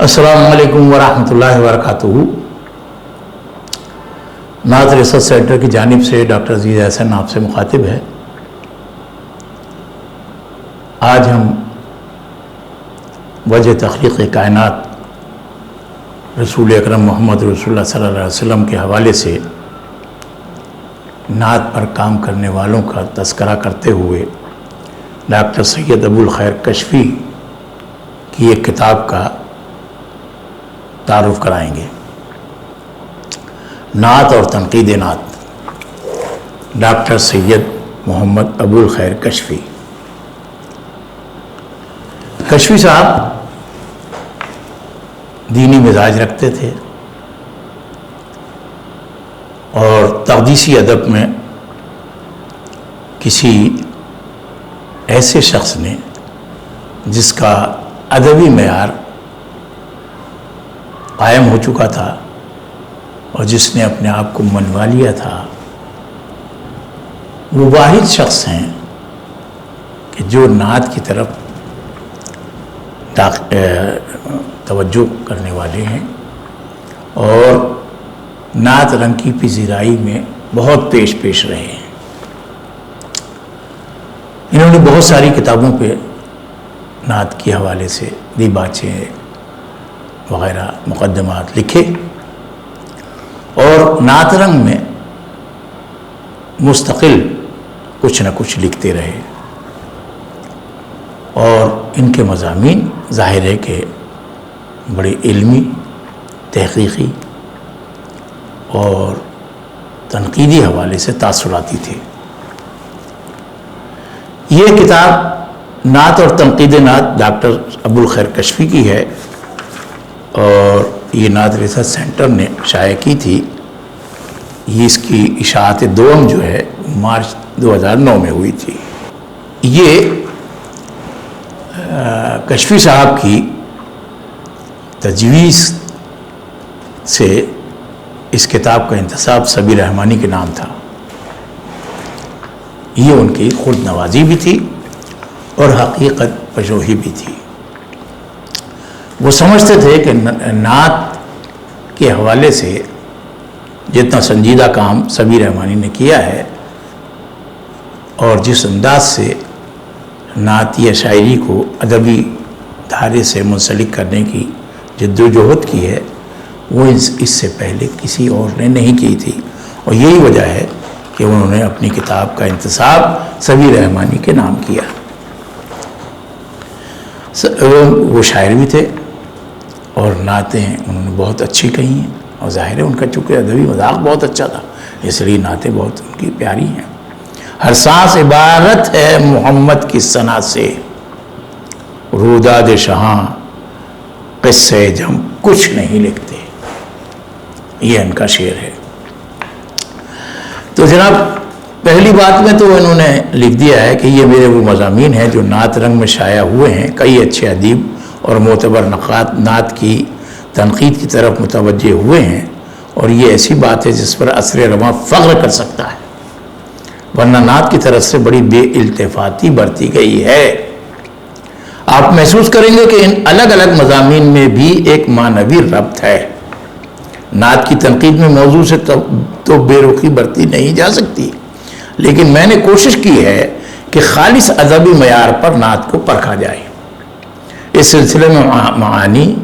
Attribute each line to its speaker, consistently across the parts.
Speaker 1: السلام علیکم ورحمۃ اللہ وبرکاتہ۔ نعت ریسرچ سینٹر کی جانب سے ڈاکٹر عزیز احسن آپ سے مخاطب ہے۔ آج ہم وجہ تخلیق کائنات رسول اکرم محمد رسول اللہ صلی اللہ علیہ وسلم کے حوالے سے نعت پر کام کرنے والوں کا تذکرہ کرتے ہوئے ڈاکٹر سید ابو الخیر کشفی کی ایک کتاب کا تعارف کرائیں گے۔ نعت اور تنقید نعت، ڈاکٹر سید محمد ابو الخیر کشفی۔ کشفی صاحب دینی مزاج رکھتے تھے اور تقدیسی ادب میں کسی ایسے شخص نے جس کا ادبی معیار قائم ہو چکا تھا اور جس نے اپنے آپ کو منوا لیا تھا، وہ واحد شخص ہیں کہ جو نعت کی طرف توجہ کرنے والے ہیں اور نعت رنگ کی پذیرائی میں بہت پیش رہے ہیں۔ انہوں نے بہت ساری کتابوں پہ نعت کے حوالے سے دیباچے وغیرہ مقدمات لکھے اور نعت رنگ میں مستقل کچھ نہ کچھ لکھتے رہے، اور ان کے مضامین ظاہر ہے کہ بڑے علمی، تحقیقی اور تنقیدی حوالے سے تاثراتی تھے۔ یہ کتاب نعت اور تنقید نعت ڈاکٹر ابو الخیر کشفی کی ہے اور یہ نعت ریسرچ سینٹر نے شائع کی تھی۔ یہ اس کی اشاعت دوم جو ہے مارچ 2009 میں ہوئی تھی۔ یہ کشفی صاحب کی تجویز سے اس کتاب کا انتساب سبی رحمانی کے نام تھا۔ یہ ان کی خود نوازی بھی تھی اور حقیقت پژوہی بھی تھی۔ وہ سمجھتے تھے کہ نعت کے حوالے سے جتنا سنجیدہ کام سبی رحمانی نے کیا ہے اور جس انداز سے نعت یا شاعری کو ادبی دھارے سے منسلک کرنے کی جد و جہد کی ہے، وہ اس سے پہلے کسی اور نے نہیں کی تھی، اور یہی وجہ ہے کہ انہوں نے اپنی کتاب کا انتساب سبی رحمانی کے نام کیا۔ وہ شاعر بھی تھے اور نعتیں انہوں نے بہت اچھی کہی ہیں، اور ظاہر ہے ان کا چونکہ ادبی مذاق بہت اچھا تھا، اس لیے نعتیں بہت ان کی پیاری ہیں۔ ہر سانس عبارت ہے محمد کی ثنا سے، روداد شہاں قصے جم کچھ نہیں لکھتے، یہ ان کا شعر ہے۔ تو جناب پہلی بات میں تو انہوں نے لکھ دیا ہے کہ یہ میرے وہ مضامین ہیں جو نعت رنگ میں شائع ہوئے ہیں۔ کئی اچھے ادیب اور معتبر نقاد نعت کی تنقید کی طرف متوجہ ہوئے ہیں، اور یہ ایسی بات ہے جس پر عصر رواں فخر کر سکتا ہے، ورنہ نعت کی طرف سے بڑی بے التفاتی برتی گئی ہے۔ آپ محسوس کریں گے کہ ان الگ الگ مضامین میں بھی ایک معنوی ربط ہے۔ نعت کی تنقید میں موضوع سے تو بے رخی برتی نہیں جا سکتی، لیکن میں نے کوشش کی ہے کہ خالص ادبی معیار پر نعت کو پرکھا جائے۔ اس سلسلے میں معانی،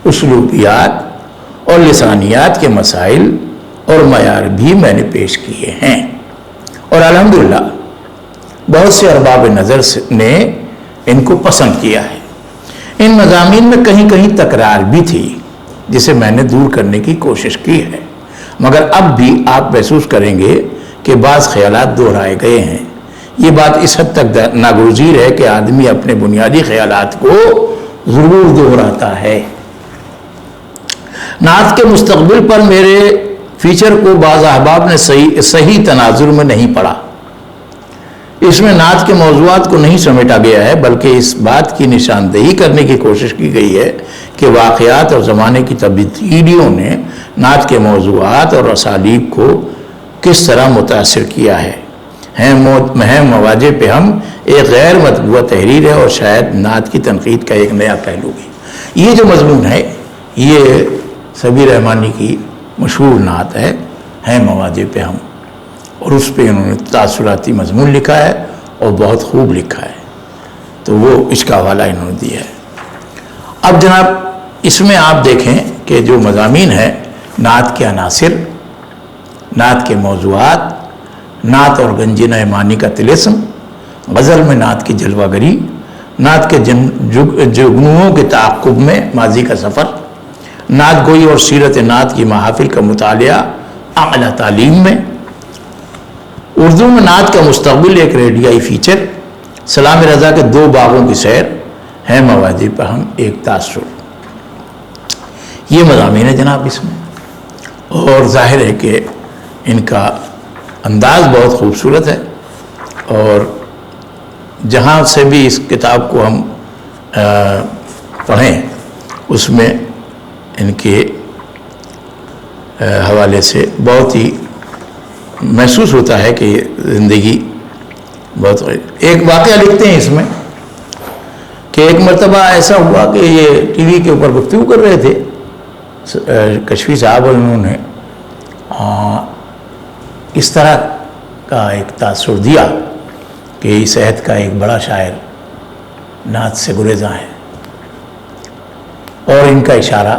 Speaker 1: اسلوبیات اور لسانیات کے مسائل اور معیار بھی میں نے پیش کیے ہیں، اور الحمدللہ بہت سے ارباب نظر نے ان کو پسند کیا ہے۔ ان مضامین میں کہیں کہیں تکرار بھی تھی جسے میں نے دور کرنے کی کوشش کی ہے، مگر اب بھی آپ محسوس کریں گے کہ بعض خیالات دہرائے گئے ہیں۔ یہ بات اس حد تک ناگزیر ہے کہ آدمی اپنے بنیادی خیالات کو ضرور دہراتا ہے۔ نعت کے مستقبل پر میرے فیچر کو بعض احباب نے صحیح تناظر میں نہیں پڑھا۔ اس میں نعت کے موضوعات کو نہیں سمیٹا گیا ہے، بلکہ اس بات کی نشاندہی کرنے کی کوشش کی گئی ہے کہ واقعات اور زمانے کی تبدیلیوں نے نعت کے موضوعات اور اسالیب کو کس طرح متاثر کیا ہے۔ مہم مواضع پہ ہم ایک غیر مطبوعہ تحریر ہے اور شاید نعت کی تنقید کا ایک نیا پہلو بھی۔ یہ جو مضمون ہے یہ سبیر رحمانی کی مشہور نعت ہے مواجب پہ ہم، اور اس پہ انہوں نے تاثراتی مضمون لکھا ہے اور بہت خوب لکھا ہے، تو وہ اس کا حوالہ انہوں نے دیا ہے۔ اب جناب اس میں آپ دیکھیں کہ جو مضامین ہیں، نعت کے عناصر، نعت کے موضوعات، نعت اور گنجینہ معنی کا طلسم، غزل میں نعت کی جلوہ گری، نعت کے جگنوؤں کے تعاقب میں ماضی کا سفر، نعت گوئی اور سیرت نعت کی محافل کا مطالعہ اعلیٰ تعلیم میں، اردو میں نعت کا مستقبل ایک ریڈیائی فیچر، سلام رضا کے 2 باغوں کی سیر، ہے مواجب پر ہم ایک تاثر۔ یہ مضامین ہے جناب اس میں، اور ظاہر ہے کہ ان کا انداز بہت خوبصورت ہے، اور جہاں سے بھی اس کتاب کو ہم پڑھیں اس میں ان کے حوالے سے بہت ہی محسوس ہوتا ہے کہ زندگی بہت۔ ایک واقعہ لکھتے ہیں اس میں کہ ایک مرتبہ ایسا ہوا کہ یہ ٹی وی کے اوپر گفتگو کر رہے تھے کشفی صاحب، اور انہوں نے اس طرح کا ایک تاثر دیا کہ اس عہد کا ایک بڑا شاعر نعت سے گریزاں ہے، اور ان کا اشارہ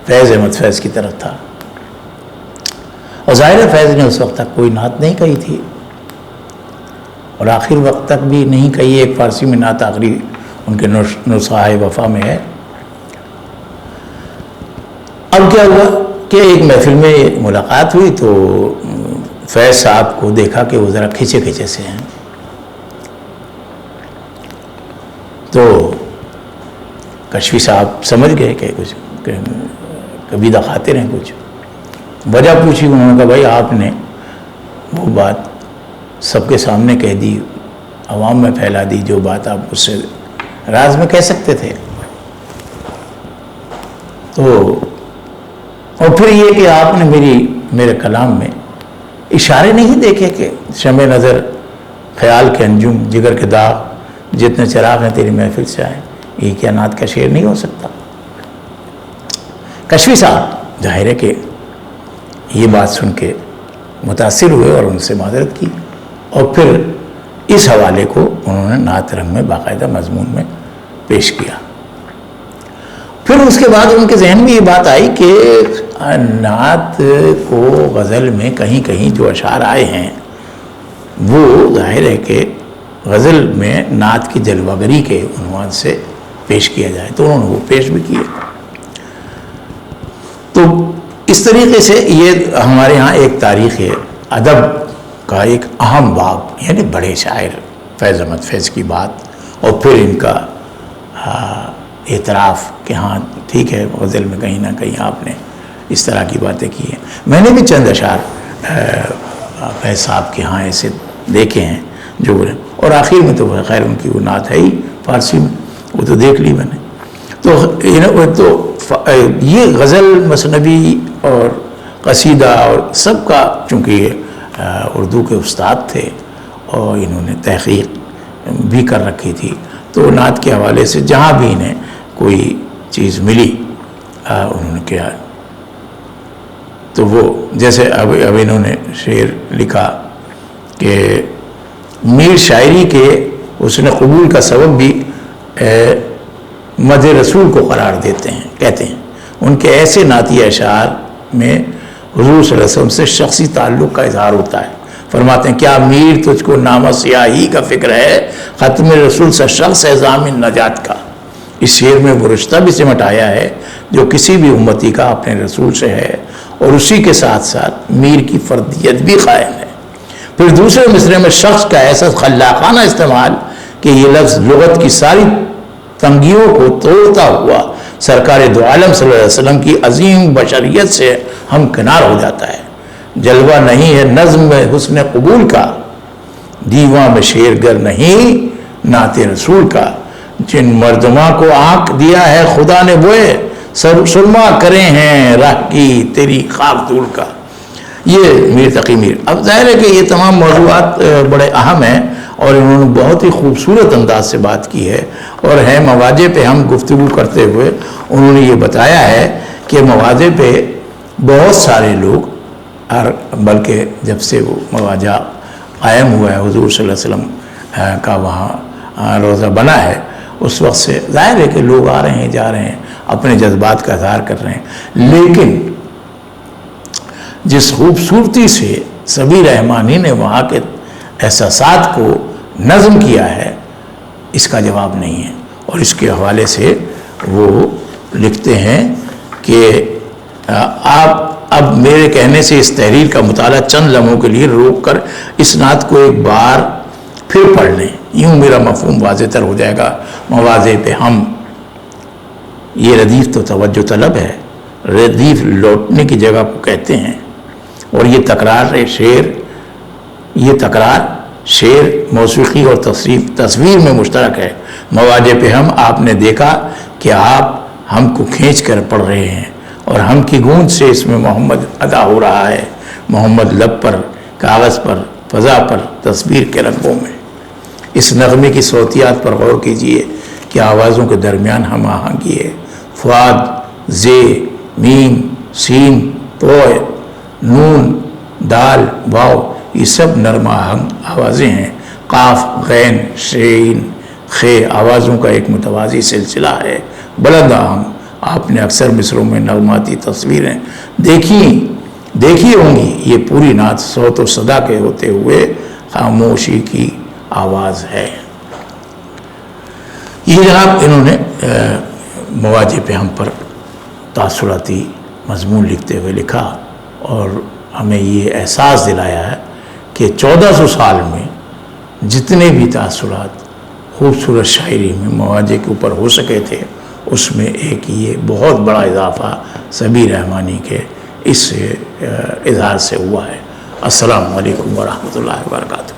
Speaker 1: فیض احمد فیض کی طرف تھا، اور ظاہر فیض نے اس وقت تک کوئی نعت نہیں کہی تھی، اور آخر وقت تک بھی نہیں کہی۔ ایک فارسی میں نعت آخری ان کے نسخہ وفا میں ہے۔ اب کیا ہوا کہ ایک محفل میں ملاقات ہوئی تو فیض صاحب کو دیکھا کہ وہ ذرا کھچے کھچے سے ہیں، تو کشفی صاحب سمجھ گئے کہ کچھ کبھی دکھاتے رہیں کچھ، وجہ پوچھی، انہوں نے کہا بھائی آپ نے وہ بات سب کے سامنے کہہ دی، عوام میں پھیلا دی، جو بات آپ اس سے راز میں کہہ سکتے تھے۔ تو اور پھر یہ کہ آپ نے میرے کلام میں اشارے نہیں دیکھے کہ شمع نظر، خیال کے انجم، جگر کے داغ، جتنے چراغ ہیں تیری محفل سے آئے، یہ کیا نعت کا شعر نہیں ہو سکتا؟ کشفی صاحب ظاہر ہے کہ یہ بات سن کے متاثر ہوئے اور ان سے معذرت کی، اور پھر اس حوالے کو انہوں نے نعت رنگ میں باقاعدہ مضمون میں پیش کیا۔ پھر اس کے بعد ان کے ذہن میں یہ بات آئی کہ نعت کو غزل میں کہیں کہیں جو اشعار آئے ہیں وہ ظاہر ہے کہ غزل میں نعت کی جلوہ گری کے عنوان سے پیش کیا جائے، تو انہوں نے وہ پیش بھی کیے۔ تو اس طریقے سے یہ ہمارے ہاں ایک تاریخ ادب کا ایک اہم باب، یعنی بڑے شاعر فیض احمد فیض کی بات، اور پھر ان کا اعتراف کہ ہاں ٹھیک ہے غزل میں کہیں نہ کہیں آپ نے اس طرح کی باتیں کی ہیں۔ میں نے بھی چند اشعار فیض صاحب کے ہاں ایسے دیکھے ہیں جو بولے، اور آخر میں تو خیر ان کی وہ نعت ہے ہی فارسی میں، وہ تو دیکھ لی میں نے۔ تو یہ غزل، مثنوی اور قصیدہ اور سب کا، چونکہ یہ اردو کے استاد تھے اور انہوں نے تحقیق بھی کر رکھی تھی، تو نعت کے حوالے سے جہاں بھی انہیں کوئی چیز ملی انہوں نے کیا۔ تو وہ جیسے اب انہوں نے شعر لکھا کہ میر شاعری کے اس نے قبول کا سبب بھی مدح رسول کو قرار دیتے ہیں، کہتے ہیں ان کے ایسے نعتی اشعار میں حضور صلی اللہ علیہ وسلم سے شخصی تعلق کا اظہار ہوتا ہے۔ فرماتے ہیں کیا میر تجھ کو نامہ سیاہی کا فکر ہے، ختم رسول سے شخص ہے ضامن نجات کا۔ اس شعر میں وہ رشتہ بھی سمٹ آیا ہے جو کسی بھی امتی کا اپنے رسول سے ہے، اور اسی کے ساتھ ساتھ میر کی فردیت بھی قائم ہے۔ پھر دوسرے مصرے میں شخص کا ایسا خلاقانہ استعمال کہ یہ لفظ لغت کی ساری تنگیوں کو توڑتا ہوا سرکار دو عالم صلی اللہ علیہ وسلم کی عظیم بشریت سے ہمکنار ہو جاتا ہے۔ جلوہ نہیں ہے نظم میں حسن قبول کا، دیواں میں شعر گر نہیں نعت رسول کا۔ جن مردماں کو آنکھ دیا ہے خدا نے بوئے، سرما کرے ہیں راہ کی تیری خاک دور کا۔ یہ میر تقی میر۔ اب ظاہر ہے کہ یہ تمام موضوعات بڑے اہم ہیں اور انہوں نے بہت ہی خوبصورت انداز سے بات کی ہے، اور ہے مواضع پہ ہم گفتگو کرتے ہوئے انہوں نے یہ بتایا ہے کہ مواضع پہ بہت سارے لوگ، بلکہ جب سے وہ مواضع قائم ہوا ہے، حضور صلی اللہ علیہ وسلم کا وہاں روزہ بنا ہے، اس وقت سے ظاہر ہے کہ لوگ آ رہے ہیں جا رہے ہیں، اپنے جذبات کا اظہار کر رہے ہیں، لیکن جس خوبصورتی سے سبی رحمانی نے وہاں کے احساسات کو نظم کیا ہے، اس کا جواب نہیں ہے۔ اور اس کے حوالے سے وہ لکھتے ہیں کہ آپ اب میرے کہنے سے اس تحریر کا مطالعہ چند لمحوں کے لیے روک کر اس نعت کو ایک بار پھر پڑھ لیں، یوں میرا مفہوم واضح تر ہو جائے گا۔ مواضع پہ ہم، یہ ردیف تو توجہ طلب ہے، ردیف لوٹنے کی جگہ کو کہتے ہیں، اور یہ تکرار شعر، موسیقی اور تصویر میں مشترک ہے۔ مواضع پہ ہم، آپ نے دیکھا کہ آپ ہم کو کھینچ کر پڑھ رہے ہیں، اور ہم کی گونج سے اس میں محمد ادا ہو رہا ہے، محمد لب پر، کاغذ پر، فضا پر، تصویر کے رنگوں میں۔ اس نغمے کی صوتیات پر غور کیجئے کہ آوازوں کے درمیان ہم آہنگی ہے۔ فؤاد، زے، میم، سین، طوع، نون، دال، واو، یہ سب نرم آہنگ آوازیں ہیں۔ قاف، غین، شین، خے آوازوں کا ایک متوازی سلسلہ ہے۔ بلند آہنگ، آپ نے اکثر مصروں میں نغماتی تصویریں دیکھی ہوں گی۔ یہ پوری نعت صوت و صدا کے ہوتے ہوئے خاموشی کی آواز ہے۔ یہ جناب انہوں نے مواضع پہ ہم پر تاثراتی مضمون لکھتے ہوئے لکھا، اور ہمیں یہ احساس دلایا ہے کہ 1400 سال میں جتنے بھی تاثرات خوبصورت شاعری میں مواضع کے اوپر ہو سکے تھے، اس میں ایک یہ بہت بڑا اضافہ سبی رحمانی کے اس اظہار سے ہوا ہے۔ السلام علیکم ورحمۃ اللہ وبرکاتہ۔